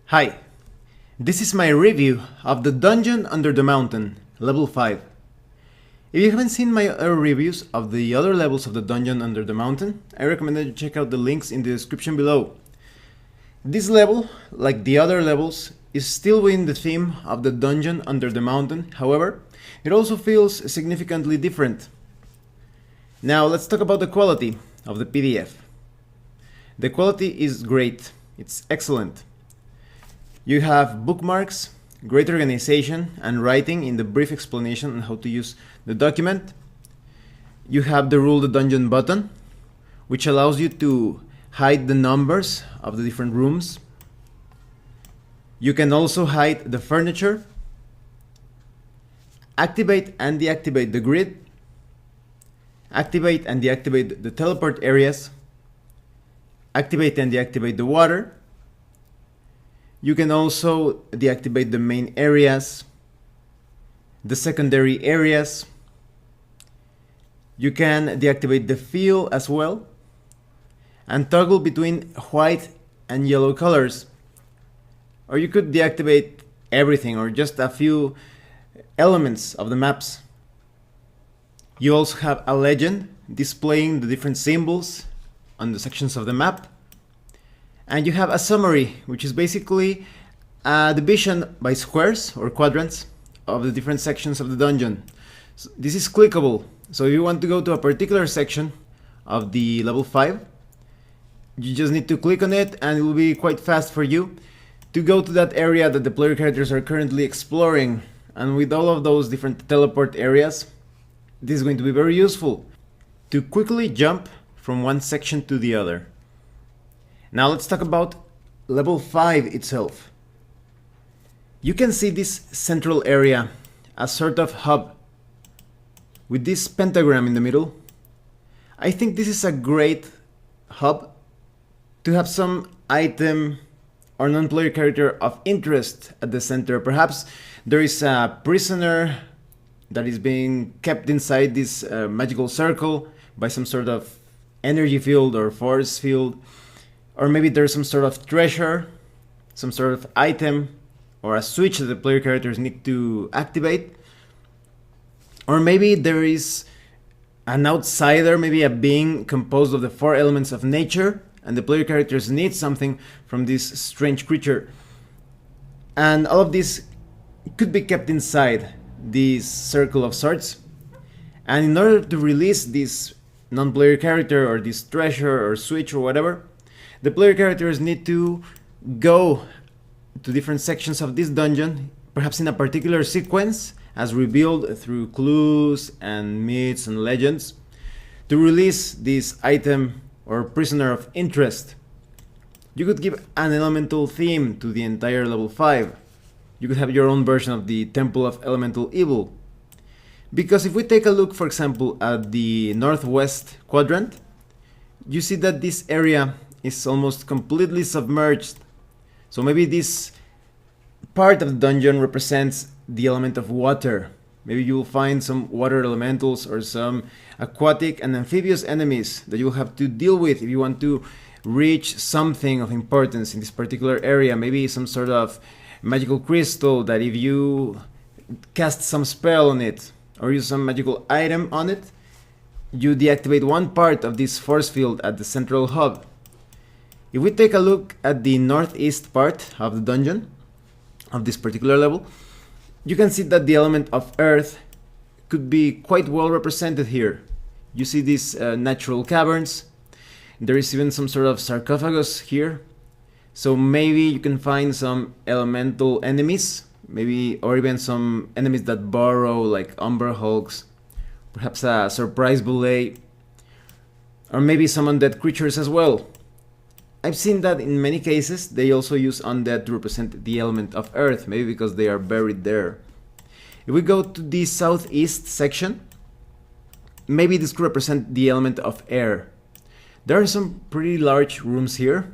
Hi, this is my review of the Dungeon Under the Mountain, level 5. If you haven't seen my other reviews of the other levels of the Dungeon Under the Mountain, I recommend that you check out the links in the description below. This level, like the other levels, is still within the theme of the Dungeon Under the Mountain. However, it also feels significantly different. Now let's talk about the quality of the PDF. The quality is great, it's excellent. You have bookmarks, great organization and writing in the brief explanation on how to use the document. You have the Rule the Dungeon button, which allows you to hide the numbers of the different rooms. You can also hide the furniture, activate and deactivate the grid, activate and deactivate the teleport areas, activate and deactivate the water. You can also deactivate the main areas, the secondary areas. You can deactivate the fill as well, and toggle between white and yellow colors. Or you could deactivate everything or just a few elements of the maps. You also have a legend displaying the different symbols on the sections of the map. And you have a summary, which is basically a division by squares or quadrants of the different sections of the dungeon. So this is clickable, so if you want to go to a particular section of the level 5, you just need to click on it and it will be quite fast for you to go to that area that the player characters are currently exploring. And with all of those different teleport areas, this is going to be very useful to quickly jump from one section to the other. Now let's talk about level 5 itself. You can see this central area, a sort of hub, with this pentagram in the middle. I think this is a great hub to have some item or non-player character of interest at the center. Perhaps there is a prisoner that is being kept inside this magical circle by some sort of energy field or force field. Or maybe there's some sort of treasure, some sort of item, or a switch that the player characters need to activate. Or maybe there is an outsider, maybe a being composed of the 4 elements of nature, and the player characters need something from this strange creature. And all of this could be kept inside this circle of sorts. And in order to release this non-player character or this treasure or switch or whatever, the player characters need to go to different sections of this dungeon, perhaps in a particular sequence, as revealed through clues and myths and legends, to release this item or prisoner of interest. You could give an elemental theme to the entire level 5. You could have your own version of the Temple of Elemental Evil. Because if we take a look, for example, at the northwest quadrant, you see that this area is almost completely submerged. So maybe this part of the dungeon represents the element of water. Maybe you will find some water elementals or some aquatic and amphibious enemies that you'll have to deal with if you want to reach something of importance in this particular area. Maybe some sort of magical crystal that if you cast some spell on it or use some magical item on it, you deactivate one part of this force field at the central hub. If we take a look at the northeast part of the dungeon, of this particular level, you can see that the element of earth could be quite well represented here. You see these natural caverns. There is even some sort of sarcophagus here. So maybe you can find some elemental enemies, maybe, or even some enemies that burrow like Umber Hulks, perhaps a surprise bullet, or maybe some undead creatures as well. I've seen that in many cases they also use undead to represent the element of earth, maybe because they are buried there. If we go to the southeast section, maybe this could represent the element of air. There are some pretty large rooms here,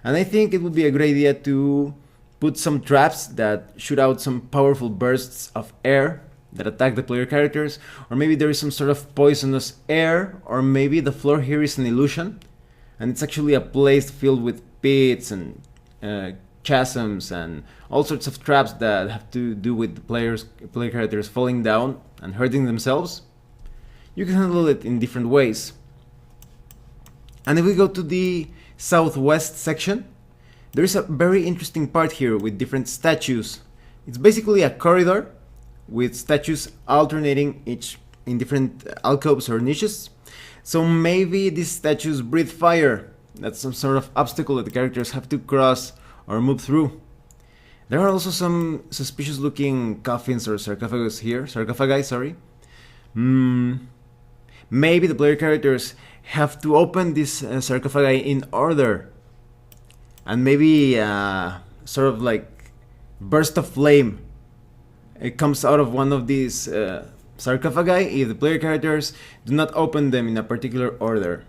and I think it would be a good idea to put some traps that shoot out some powerful bursts of air that attack the player characters, or maybe there is some sort of poisonous air, or maybe the floor here is an illusion and it's actually a place filled with pits and chasms and all sorts of traps that have to do with the player characters falling down and hurting themselves, you can handle it in different ways. And if we go to the southwest section, there is a very interesting part here with different statues. It's basically a corridor with statues alternating each in different alcoves or niches. So maybe these statues breathe fire. That's some sort of obstacle that the characters have to cross or move through. There are also some suspicious looking coffins or sarcophagi, sorry. Maybe the player characters have to open this sarcophagi in order. And maybe sort of like burst of flame. It comes out of one of these sarcophagi if the player characters do not open them in a particular order.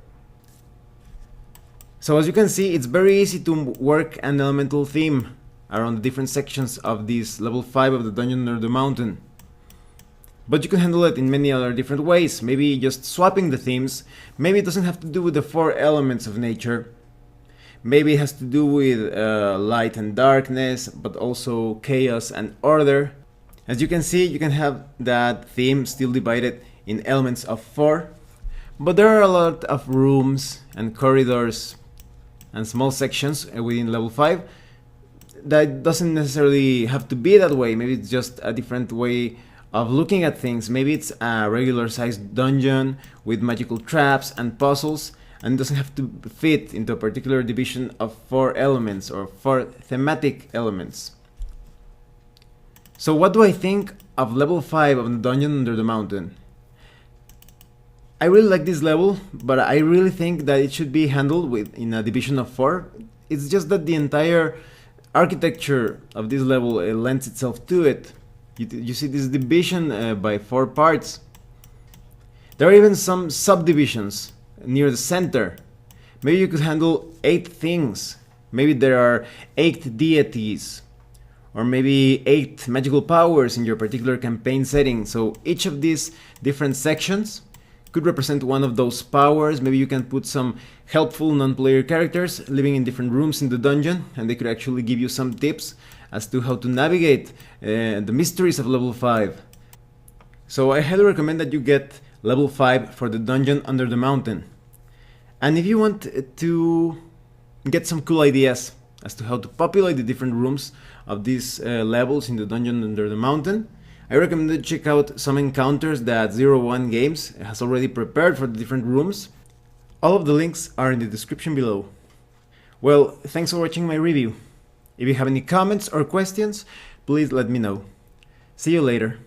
So as you can see, it's very easy to work an elemental theme around the different sections of this level 5 of the Dungeon Under the Mountain. But you can handle it in many other different ways, maybe just swapping the themes. Maybe it doesn't have to do with the 4 elements of nature. Maybe it has to do with light and darkness, but also chaos and order. As you can see, you can have that theme still divided in elements of 4, but there are a lot of rooms and corridors and small sections within level 5 that doesn't necessarily have to be that way. Maybe it's just a different way of looking at things. Maybe it's a regular sized dungeon with magical traps and puzzles, and it doesn't have to fit into a particular division of 4 elements or 4 thematic elements. So what do I think of level 5 of the Dungeon Under the Mountain? I really like this level, but I really think that it should be handled in a division of 4. It's just that the entire architecture of this level lends itself to it. You see this division by 4 parts. There are even some subdivisions near the center. Maybe you could handle 8 things. Maybe there are 8 deities, or maybe 8 magical powers in your particular campaign setting. So each of these different sections could represent one of those powers. Maybe you can put some helpful non-player characters living in different rooms in the dungeon, and they could actually give you some tips as to how to navigate the mysteries of level 5. So I highly recommend that you get level 5 for the Dungeon Under the Mountain. And if you want to get some cool ideas as to how to populate the different rooms of these levels in the Dungeon Under the Mountain, I recommend you check out some encounters that 01 Games has already prepared for the different rooms. All of the links are in the description below. Well, thanks for watching my review. If you have any comments or questions, please let me know. See you later.